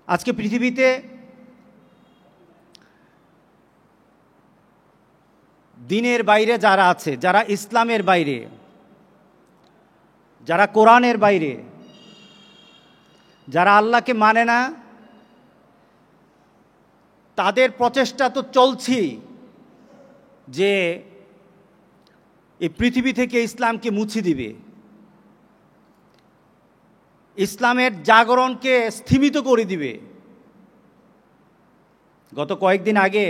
আজকে পৃথিবীতে দিনের বাইরে যারা আছে, যারা ইসলামের বাইরে, যারা কোরআনের বাইরে, যারা আল্লাহকে মানে না, তাদের প্রচেষ্টা তো চলছেই যে এই পৃথিবী থেকে ইসলামকে মুছে দিবে, ইসলামের জাগরণকে স্থিমিত করে দিবে। গত কয়েকদিন আগে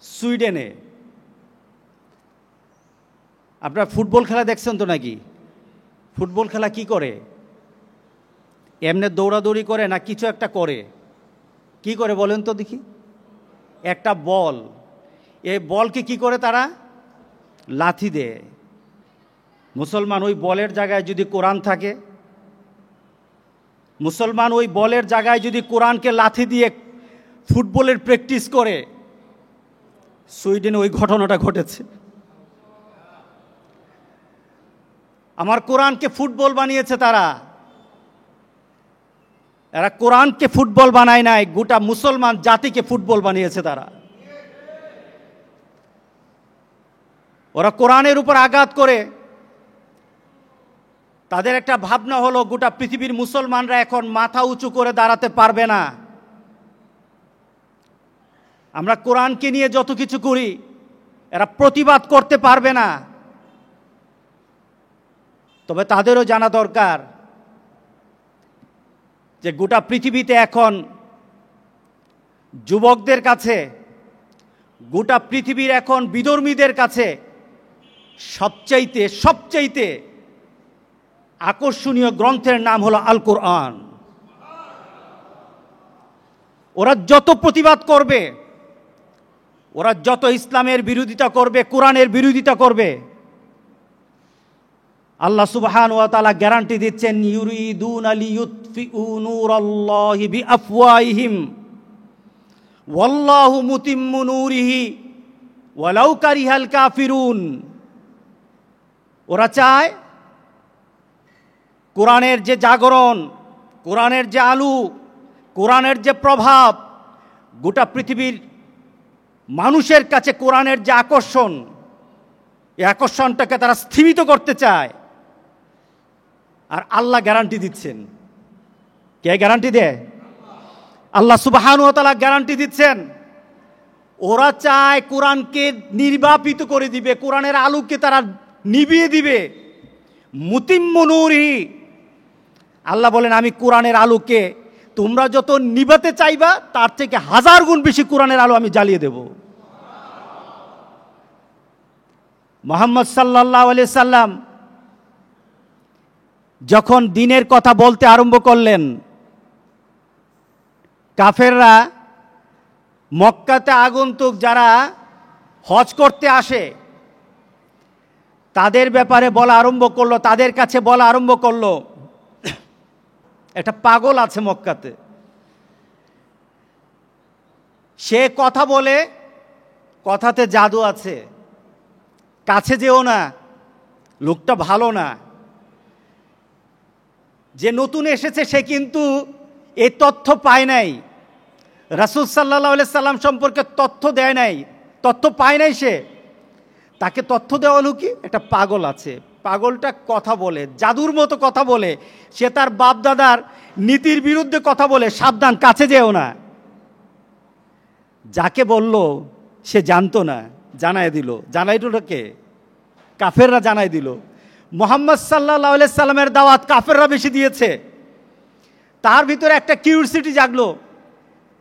সুইডেনে, আপনারা ফুটবল খেলা দেখছেন তো নাকি? ফুটবল খেলা কি করে? এমনি দৌড়াদৌড়ি করে না কিছু একটা করে? কি করে বলেন তো দেখি? একটা বল, এই বলকে কি করে তারা? লাথি দেয়। মুসলমান ওই বলের জায়গায় যদি কোরআন থাকে, মুসলমান ওই বলের জায়গায় যদি কোরআনকে লাথি দিয়ে ফুটবলের প্র্যাকটিস করে, সুইডেনে ওই ঘটনাটা ঘটেছে। আমার কোরআনকে ফুটবল বানিয়েছে তারা। এরা কোরআনকে ফুটবল বানায় নাই, গোটা মুসলমান জাতিকে ফুটবল বানিয়েছে তারা। ওরা কোরআনের উপর আঘাত করে তাদের একটা ভাবনা হলো গোটা পৃথিবীর মুসলমানরা এখন মাথা উঁচু করে দাঁড়াতে পারবে না। আমরা কোরআনকে নিয়ে যত কিছু করি এরা প্রতিবাদ করতে পারবে না। তবে তাদেরও জানা দরকার যে গোটা পৃথিবীতে এখন যুবকদের কাছে, গোটা পৃথিবীর এখন বিধর্মীদের কাছে সবচাইতে আকর্ষণীয় গ্রন্থের নাম হলো আল কোরআন। ওরা যত প্রতিবাদ করবে, ওরা যত ইসলামের বিরোধিতা করবে, কোরআনের বিরোধিতা করবে, আল্লাহ সুবহানাহু ওয়া তাআলা গ্যারান্টি দিচ্ছেন, ইউরিদুনা লিইউতফিউ নূরাল্লাহি বিআফওয়াহিহিম ওয়াল্লাহু মুতিম্মু নূরিহি ওয়ালাউ কারিহাল কাফিরুন। ওরা চায় কোরআনের যে জাগরণ, কোরআনের যে আলো, কোরআনের যে প্রভাব, গোটা পৃথিবীর মানুষের কাছে কোরআনের যে আকর্ষণ, এই আকর্ষণটাকে তারা স্থিমিত করতে চায়। আর আল্লাহ গ্যারান্টি দিচ্ছেন। কে গ্যারান্টি দেয়? আল্লাহ সুবহানাহু ওয়া তাআলা গ্যারান্টি দিচ্ছেন। ওরা চায় কোরআনকে নির্বাপিত করে দিবে, কোরআনের আলোকে তারা নিভিয়ে দিবে। মুতিম্মু নূরিহি, আল্লাহ বলেন আমি কোরআনের আলোকে তোমরা যত নিভাতে চাইবা তার থেকে 1000 গুণ বেশি কোরআনের আলো আমি জ্বালিয়ে দেব। মুহাম্মদ সাল্লাল্লাহু আলাইহি সাল্লাম যখন দ্বীনের কথা বলতে আরম্ভ করলেন, কাফেররা, মক্কাতে আগন্তুক যারা হজ করতে আসে তাদের ব্যাপারে বলা আরম্ভ করলো, তাদের কাছে বলা আরম্ভ করলো, একটা পাগল আছে মক্কাতে, সে কথা বলে, কথাতে জাদু আছে, কাছে যেও না, লোকটা ভালো না। যে নতুন এসেছে সে কিন্তু এই তথ্য পায় নাই, রাসূল সাল্লাল্লাহু আলাইহি সাল্লাম সম্পর্কে তথ্য দেয় নাই, তথ্য পায় নাই। সে, তাকে তথ্য দেওয়া হলো কি, একটা পাগল আছে, পাগলটা কথা বলে, জাদুর মতো কথা বলে, সে তার বাপ দাদার নীতির বিরুদ্ধে কথা বলে, সাবধান, কাছে যেও না। যাকে বলল সে জানতো না, জানায় দিল। জানাইটা কে? কাফেররা জানাই দিল। মুহাম্মদ সাল্লাল্লাহু আলাইহি সাল্লামের দাওয়াত কাফেররা বেশি দিয়েছে। তার ভিতরে একটা কিউরিওসিটি জাগলো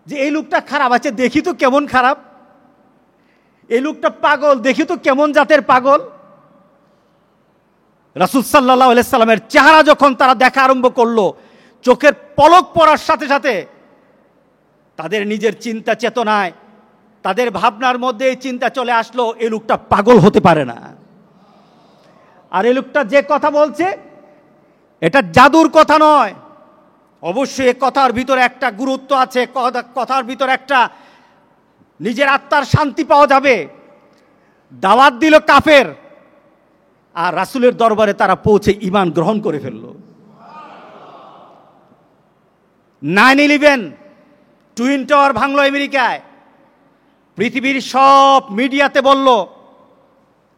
যে এই লোকটা খারাপ আছে, দেখি তো কেমন খারাপ, এই লোকটা পাগল, দেখি তো কেমন জাতের পাগল। রাসূল সাল্লাল্লাহু আলাইহি সাল্লামের চেহারা যখন তারা দেখা আরম্ভ করলো, চোখের পলক পড়ার সাথে সাথে তাদের নিজের চিন্তা চেতনায়, তাদের ভাবনার মধ্যে এই চিন্তা চলে আসলো, এই লোকটা পাগল হতে পারে না। আর এই লোকটা যে কথা বলছে এটা জাদুর কথা নয়, অবশ্যই এই কথার ভিতরে একটা গুরুত্ব আছে, কথার ভিতরে একটা নিজের আত্মার শান্তি পাওয়া যাবে। দাওয়াত দিল কাফের, আর রাসূলের দরবারে তারা পৌঁছে ঈমান গ্রহণ করে ফেলল। 9/11 টুইন টাওয়ার ভাঙলো আমেরিকায়, পৃথিবীর সব মিডিয়াতে বলল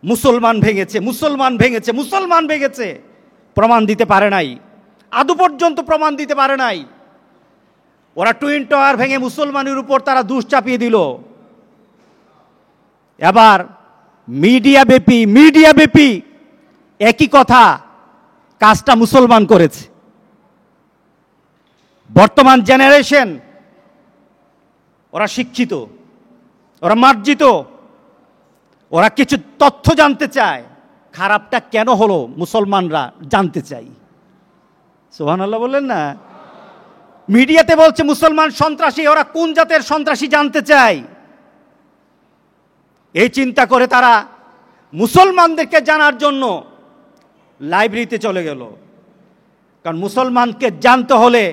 মুসলমান ভেঙেছে, মুসলমান ভেঙেছে, মুসলমান ভেঙেছে। প্রমাণ দিতে পারে নাই, আদৌ পর্যন্ত প্রমাণ দিতে পারে নাই। ওরা টুইন টাওয়ার ভেঙে মুসলমানের উপর তারা দোষ চাপিয়ে দিল। এবার মিডিয়া ব্যাপী একই কথা, কাজটা মুসলমান করেছে। বর্তমান জেনারেশন ওরা শিক্ষিত, ওরা মার্জিত, ওরা কিছু তথ্য জানতে চায়। খারাপটা কেন হলো মুসলমানরা জানতে চাই। সুবহানাল্লাহ বললেন না? মিডিয়াতে বলছে মুসলমান সন্ত্রাসী, ওরা কোন জাতের সন্ত্রাসী জানতে চায়। এই চিন্তা করে তারা মুসলমানদেরকে জানার জন্য লাইব্রেরিতে চলে গেল। কারণ মুসলমানকে জানতে হলে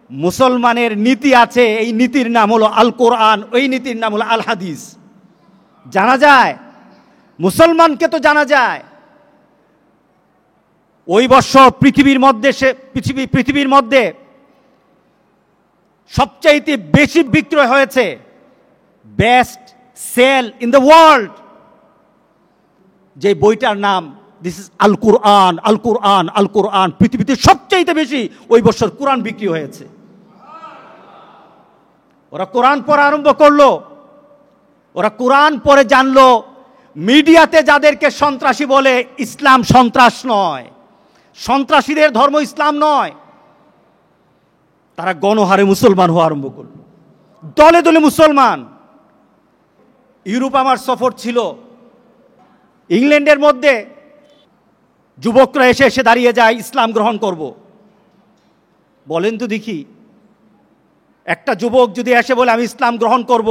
মুসলমানের নীতি আছে, এই নীতির নাম হলো আল কোরআন, ওই নীতির নাম হলো আল হাদিস। জানা যায়, মুসলমানকে তো জানা যায়। ওই বছর পৃথিবীর মধ্যে সবচাইতে বেশি বিক্রয় হয়েছে, best sell in the world, যে বইটার নাম দিস ইজ আল কোরআন, আল কোরআন, আল কোরআন। পৃথিবীতে সবচাইতে বেশি ওই বছর কোরআন বিক্রি হয়েছে। ওরা কোরআন পড়া আরম্ভ করলো, ওরা কোরআন পড়ে জানলো মিডিয়াতে যাদেরকে সন্ত্রাসী বলে, ইসলাম সন্ত্রাস নয়, সন্ত্রাসীদের ধর্ম ইসলাম নয়। তারা গণহারে মুসলমান হওয়া আরম্ভ করলো, দলে দলে মুসলমান। ইউরোপ আমার সফর ছিল, ইংল্যান্ডের মধ্যে যুবকরা এসে দাঁড়িয়ে যায়, ইসলাম গ্রহণ করব। বলেন তো দেখি, একটা যুবক যদি এসে বলে আমি ইসলাম গ্রহণ করব,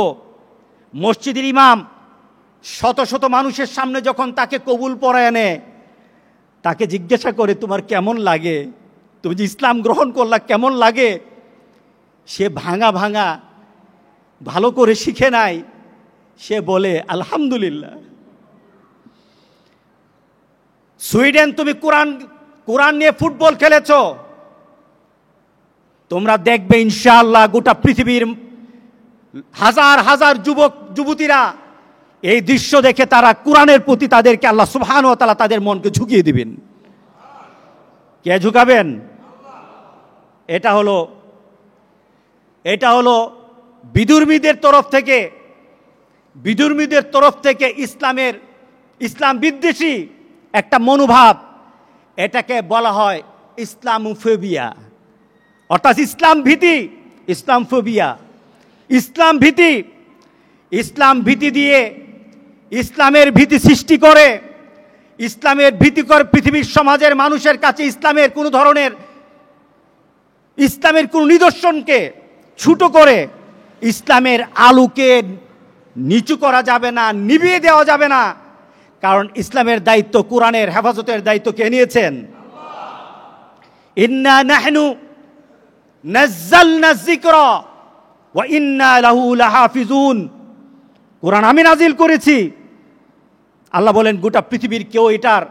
মসজিদের ইমাম শত শত মানুষের সামনে যখন তাকে কবুল পড়ায় আনে, তাকে জিজ্ঞাসা করে তোমার কেমন লাগে, তুমি যে ইসলাম গ্রহণ করলা কেমন লাগে? সে ভাঙা ভালো করে শিখে নাই, সে বলে আলহামদুলিল্লাহ। সুইডেন তুমি কোরআন নিয়ে ফুটবল খেলেছ, তোমরা দেখবে ইনশাআল্লাহ গোটা পৃথিবীর হাজার হাজার যুবতীরা এই দৃশ্য দেখে তারা কোরআনের প্রতি তাদেরকে আল্লাহ সুবহানাহু ওয়া তাআলা তাদের মনকে ঝুঁকিয়ে দিবেন। কে ঝুঁকাবেন? এটা হলো বিধর্মীদের তরফ থেকে ইসলাম বিদ্বেষী একটা মনোভাব। এটাকে বলা হয় ইসলামোফোবিয়া, অর্থাৎ ইসলাম ভীতি দিয়ে ইসলামের ভীতি সৃষ্টি করে, পৃথিবীর সমাজের মানুষের কাছে ইসলামের কোনো নিদর্শনকে ছোট করে, ইসলামের আলোকে নিচু করা যাবে না, নিভিয়ে দেওয়া যাবে না। কারণ ইসলামের দায়িত্ব, কোরআনের হেফাজতের দায়িত্ব কে নিয়েছেন? ইন্না নাহনু নাযালনা যিকরা ওয়া ইন্না লাহু লাহাফিজুন। কোরআন আমি নাজিল করেছি। আল্লাহ বলেন গোটা পৃথিবীর কেউ এটার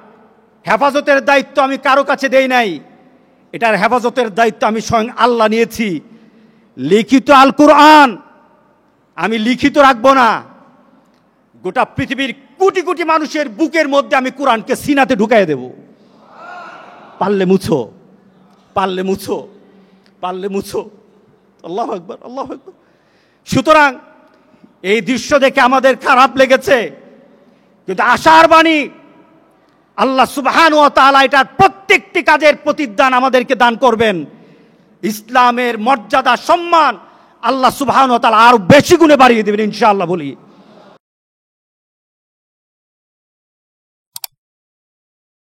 হেফাজতের দায়িত্ব আমি কারো কাছে দেই নাই, এটার হেফাজতের দায়িত্ব আমি স্বয়ং আল্লাহ নিয়েছি। লিখিত আল কোরআন আমি লিখিত রাখবো না, গোটা পৃথিবীর কোটি কোটি মানুষের বুকের মধ্যে আমি কোরআনকে সিনাতে ঢুকাই দেব। পারলে মুছো, আল্লাহু আকবার, আল্লাহু আকবার। সুতরাং এই দৃশ্য দেখে আমাদের খারাপ লেগেছে, কিন্তু আশার বাণী আল্লাহ সুবহানাহু ওয়া তাআলা এটার প্রত্যেকটি কাজের প্রতিদান আমাদেরকে দান করবেন। ইসলামের মর্যাদা সম্মান আল্লাহ সুবহানাহু ওয়া তাআলা আরো বেশি গুণে বাড়িয়ে দেবেন ইনশাআল্লাহ বলি।